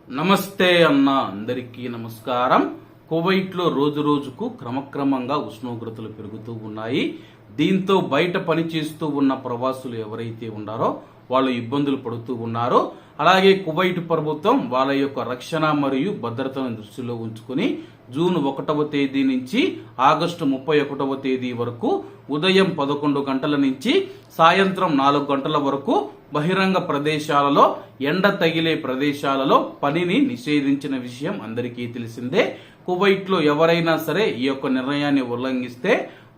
నమస్తే అన్న, అందరికీ నమస్కారం. కువైట్లో రోజు రోజుకు క్రమక్రమంగా ఉష్ణోగ్రతలు పెరుగుతూ ఉన్నాయి. దీంతో బయట పనిచేస్తూ ఉన్న ప్రవాసులు ఎవరైతే ఉన్నారో వాళ్ళు ఇబ్బందులు పడుతూ ఉన్నారు. అలాగే కువైట్ ప్రభుత్వం వాళ్ళ యొక్క రక్షణ మరియు భద్రతను దృష్టిలో ఉంచుకుని జూన్ 1వ తేదీ నుంచి ఆగస్టు 31వ తేదీ వరకు ఉదయం 11 గంటల నుంచి సాయంత్రం 4 గంటల వరకు బహిరంగ ప్రదేశాలలో, ఎండ తగిలే ప్రదేశాలలో పనిని నిషేధించిన విషయం అందరికీ తెలిసిందే. కువైట్లో ఎవరైనా సరే ఈ యొక్క నిర్ణయాన్ని ఉల్లంఘిస్తే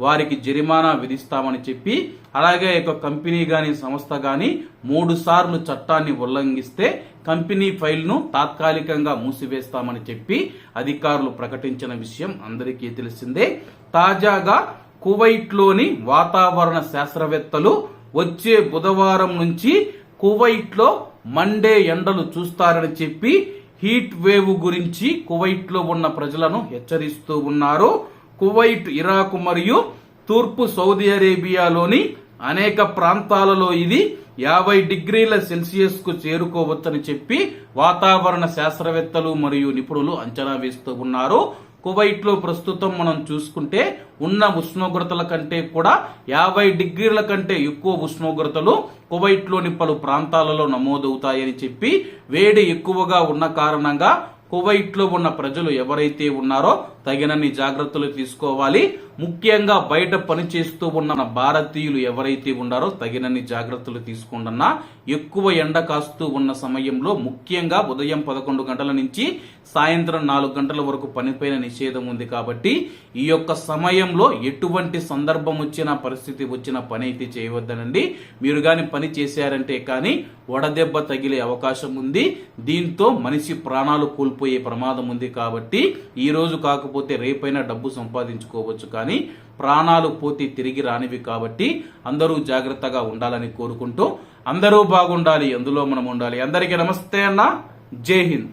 వారికి జరిమానా విధిస్తామని చెప్పి, అలాగే ఒక కంపెనీ గాని సంస్థ గాని 3 సార్లు చట్టాన్ని ఉల్లంఘిస్తే కంపెనీ ఫైల్ను తాత్కాలికంగా మూసివేస్తామని చెప్పి అధికారులు ప్రకటించిన విషయం అందరికీ తెలిసిందే. తాజాగా కువైట్లోని వాతావరణ శాస్త్రవేత్తలు వచ్చే బుధవారం నుంచి కువైట్లో మండే ఎండలు చూస్తారని చెప్పి హీట్ వేవ్ గురించి కువైట్లో ఉన్న ప్రజలను హెచ్చరిస్తూ ఉన్నారు. కువైట్, ఇరాక్ మరియు తూర్పు సౌదీ అరేబియాలోని అనేక ప్రాంతాలలో ఇది 50 డిగ్రీల సెల్సియస్ కు చేరుకోవచ్చని చెప్పి వాతావరణ శాస్త్రవేత్తలు మరియు నిపుణులు అంచనా వేస్తూ ఉన్నారు. కువైట్ లో ప్రస్తుతం మనం చూసుకుంటే ఉన్న ఉష్ణోగ్రతల కంటే కూడా 50 డిగ్రీల కంటే ఎక్కువ ఉష్ణోగ్రతలు కువైట్ లోని పలు ప్రాంతాలలో నమోదవుతాయని చెప్పి, వేడి ఎక్కువగా ఉన్న కారణంగా కువైట్ లో ఉన్న ప్రజలు ఎవరైతే ఉన్నారో తగినన్ని జాగ్రత్తలు తీసుకోవాలి. ముఖ్యంగా బయట పనిచేస్తూ ఉన్న భారతీయులు ఎవరైతే ఉన్నారో తగినన్ని జాగ్రత్తలు తీసుకుంటున్నా. ఎక్కువ ఎండ కాస్తూ ఉన్న సమయంలో ముఖ్యంగా ఉదయం 11 గంటల నుంచి సాయంత్రం 4 గంటల వరకు పనిపైన నిషేధం ఉంది కాబట్టి ఈ యొక్క సమయంలో ఎటువంటి సందర్భం వచ్చినా, పరిస్థితి వచ్చినా పని అయితే చేయవద్దనండి. మీరు గాని పని చేశారంటే కానీ వడదెబ్బ తగిలే అవకాశం ఉంది. దీంతో మనిషి ప్రాణాలు కోల్పోయే ప్రమాదం ఉంది కాబట్టి ఈ రోజు కాకపోతే రేపైనా డబ్బు సంపాదించుకోవచ్చు, కానీ ప్రాణాలు పోతే తిరిగి రానివి కాబట్టి అందరూ జాగ్రత్తగా ఉండాలని కోరుకుంటూ, అందరూ బాగుండాలి, అందులో మనం ఉండాలి. అందరికీ నమస్తే అన్న, జై హింద్.